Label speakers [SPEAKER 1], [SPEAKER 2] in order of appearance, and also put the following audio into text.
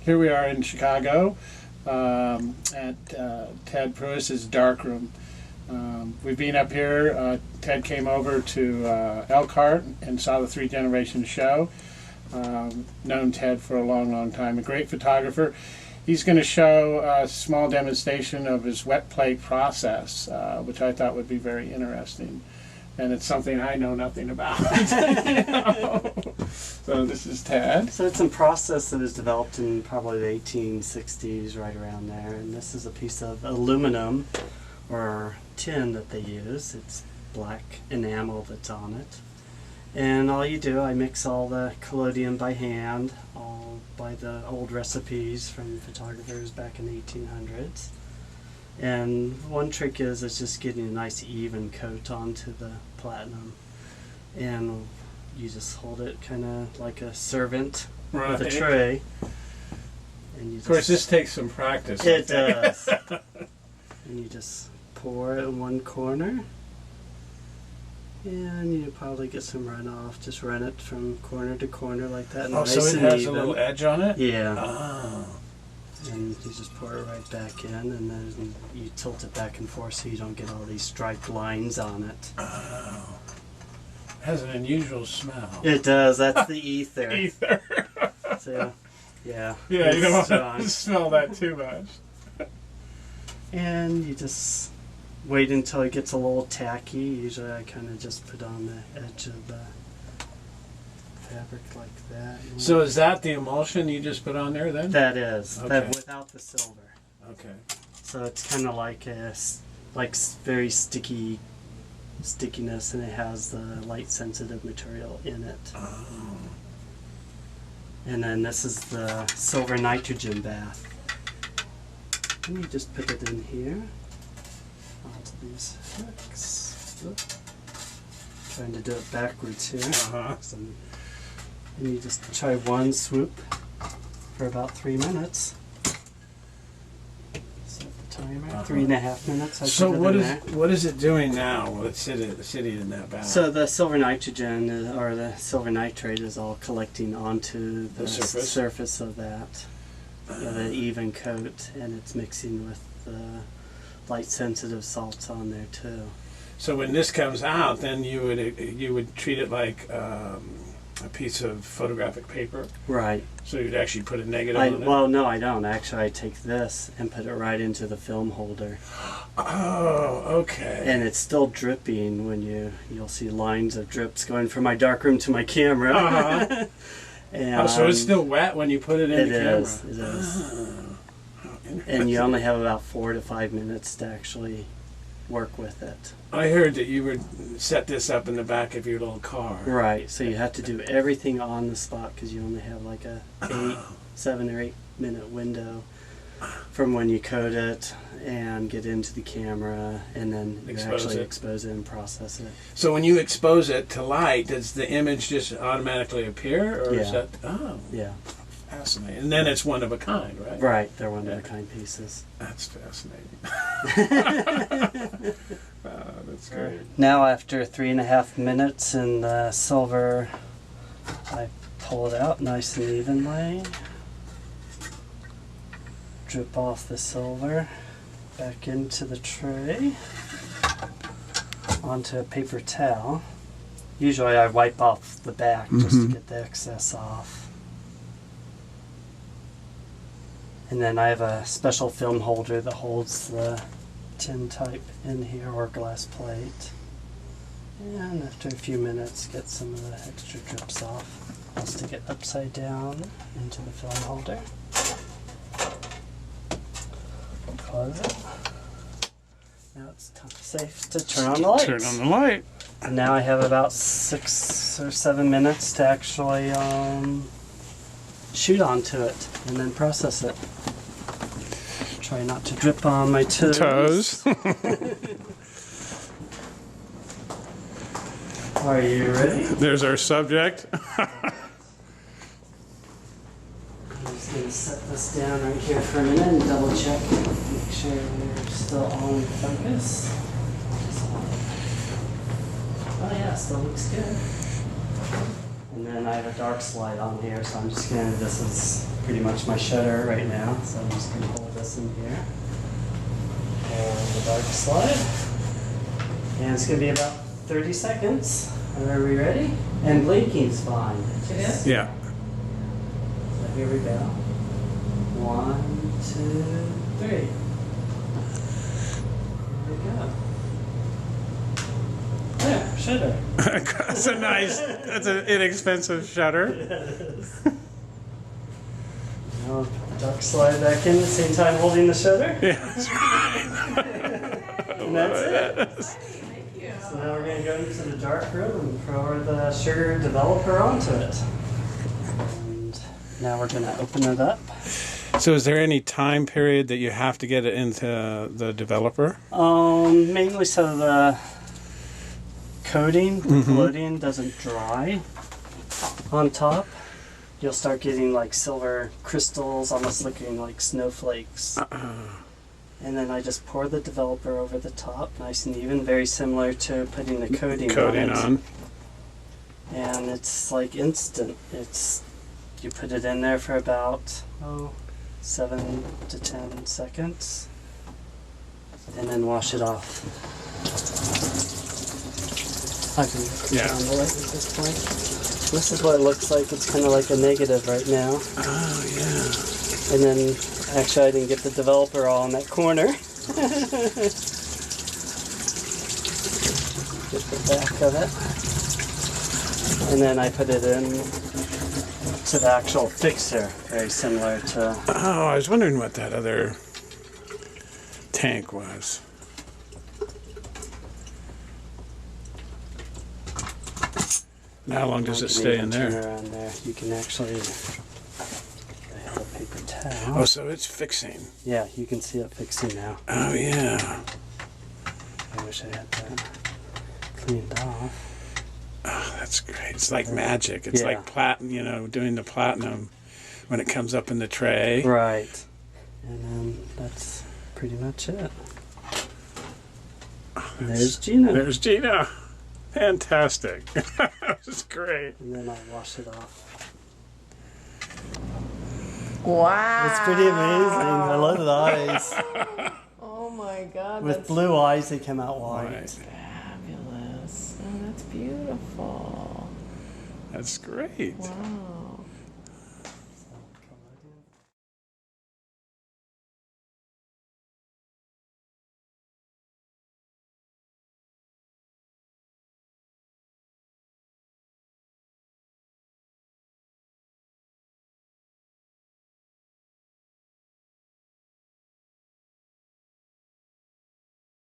[SPEAKER 1] Here we are in Chicago at Ted Preuss's darkroom. We've been up here. Ted came over to Elkhart and saw the Three Generations show. Known Ted for a long time. A great photographer. He's going to show a small demonstration of his wet plate process, which I thought would be very interesting. And it's something I know nothing about. You know? So this is Ted.
[SPEAKER 2] So it's a process that was developed in probably the 1860s, right around there. And this is a piece of aluminum or tin that they use. It's black enamel that's on it. And all you do, I mix all the collodion by hand, all by the old recipes from photographers back in the 1800s. And one trick is just getting a nice even coat onto the platinum. And you just hold it kind of like a servant with a tray. And you
[SPEAKER 1] of course, this takes some practice.
[SPEAKER 2] It does. And you just pour it in one corner. And you probably get some runoff. Just run it from corner to corner like that.
[SPEAKER 1] Oh, so it has a little edge on it?
[SPEAKER 2] Yeah.
[SPEAKER 1] Oh.
[SPEAKER 2] And you just pour it right back in, and then you tilt it back and forth so you don't get all these striped lines on it.
[SPEAKER 1] Oh. It has an unusual smell.
[SPEAKER 2] It does. That's the ether.
[SPEAKER 1] Ether.
[SPEAKER 2] So, yeah.
[SPEAKER 1] Yeah, you don't want to smell that too much.
[SPEAKER 2] And you just wait until it gets a little tacky. Usually I kind of just put on the edge of the fabric like that.
[SPEAKER 1] So is that the emulsion you just put on there then?
[SPEAKER 2] That is.
[SPEAKER 1] Okay.
[SPEAKER 2] That without the silver.
[SPEAKER 1] Okay.
[SPEAKER 2] So it's kind of like very sticky stickiness, and it has the light sensitive material in it.
[SPEAKER 1] Oh.
[SPEAKER 2] And then this is the silver nitrogen bath. And you just put it in here onto these hooks. Trying to do it backwards here. And you just try one swoop for about 3 minutes. Set the timer, 3.5 minutes.
[SPEAKER 1] So what is it doing now? It's sitting in that bath.
[SPEAKER 2] So the silver nitrogen or the silver nitrate is all collecting onto the surface of that, the even coat, and it's mixing with the light sensitive salts on there too.
[SPEAKER 1] So when this comes out, then you would treat it like a piece of photographic paper?
[SPEAKER 2] Right.
[SPEAKER 1] So you'd actually put a negative on it?
[SPEAKER 2] Well, no, I don't. Actually, I take this and put it right into the film holder.
[SPEAKER 1] Oh, okay.
[SPEAKER 2] And it's still dripping when you'll see lines of drips going from my darkroom to my camera.
[SPEAKER 1] Uh-huh.
[SPEAKER 2] And
[SPEAKER 1] so it's still wet when you put it in the camera?
[SPEAKER 2] It is. And you only have about 4 to 5 minutes to actually work with it.
[SPEAKER 1] I heard that you would set this up in the back of your little car.
[SPEAKER 2] Right, so you have to do everything on the spot because you only have like a 7 or 8 minute window from when you coat it and get into the camera, and then you actually expose it and process it.
[SPEAKER 1] So when you expose it to light, does the image just automatically appear, or is that? Oh,
[SPEAKER 2] yeah.
[SPEAKER 1] Fascinating. And then it's one of a kind, right?
[SPEAKER 2] Right, they're one of a kind pieces.
[SPEAKER 1] That's fascinating. That's great.
[SPEAKER 2] Now after 3.5 minutes in the silver, I pull it out nice and evenly. Drip off the silver back into the tray onto a paper towel. Usually I wipe off the back just to get the excess off. And then I have a special film holder that holds the TinType in here, or glass plate. And after a few minutes, get some of the extra drips off. I'll stick it upside down into the film holder. Close it. Now it's safe to turn on the light.
[SPEAKER 1] Turn on the light.
[SPEAKER 2] And now I have about 6 or 7 minutes to actually shoot onto it and then process it. Try not to drip on my toes. Are you ready?
[SPEAKER 1] There's our subject.
[SPEAKER 2] I'm just going to set this down right here for a minute and double check. Make sure we're still on focus. Oh yeah, still looks good. And then I have a dark slide on here, so I'm just gonna, this is pretty much my shutter right now, so I'm just gonna hold this in here. And the dark slide. And it's gonna be about 30 seconds. Are we ready? And blinking's fine.
[SPEAKER 3] It is?
[SPEAKER 1] Yeah.
[SPEAKER 2] So here we go. 1, 2, 3. Here we go. There, shutter.
[SPEAKER 1] That's a nice, that's an inexpensive shutter.
[SPEAKER 2] It is. Now put the dark slide back in at the same time holding the shutter.
[SPEAKER 1] Yeah, that's right.
[SPEAKER 2] And that's it.
[SPEAKER 3] Thank you.
[SPEAKER 2] So now we're going to go into the dark room and pour the sugar developer onto it. And now we're going to open it up.
[SPEAKER 1] So is there any time period that you have to get it into the developer?
[SPEAKER 2] Mainly so the coating, the collodion, doesn't dry on top. You'll start getting like silver crystals, almost looking like snowflakes. And then I just pour the developer over the top, nice and even, very similar to putting the coating on. And it's like instant. You put it in there for about 7 to 10 seconds, and then wash it off. I can put it on the light at this point. This is what it looks like. It's kind of like a negative right now.
[SPEAKER 1] Oh, yeah.
[SPEAKER 2] And then, actually I didn't get the developer all in that corner. Get the back of it. And then I put it in to the actual fixer, very similar to...
[SPEAKER 1] Oh, I was wondering what that other tank was. How long does it stay in there?
[SPEAKER 2] Around there. You can actually... I have a paper towel.
[SPEAKER 1] Oh, so it's fixing.
[SPEAKER 2] Yeah, you can see it fixing now.
[SPEAKER 1] Oh, yeah.
[SPEAKER 2] I wish I had that cleaned off.
[SPEAKER 1] Oh, that's great. It's like magic. It's like platinum, doing the platinum when it comes up in the tray.
[SPEAKER 2] Right. And then that's pretty much it.
[SPEAKER 1] Oh,
[SPEAKER 2] There's Gina.
[SPEAKER 1] There's Gina. Fantastic. That was great.
[SPEAKER 2] And then I'll wash it off.
[SPEAKER 3] Wow.
[SPEAKER 2] It's pretty amazing. I love the eyes.
[SPEAKER 3] Oh my God.
[SPEAKER 2] With
[SPEAKER 3] that's
[SPEAKER 2] blue eyes, they come out white.
[SPEAKER 1] Right.
[SPEAKER 3] fabulous. Oh, that's beautiful.
[SPEAKER 1] That's great.
[SPEAKER 3] Wow.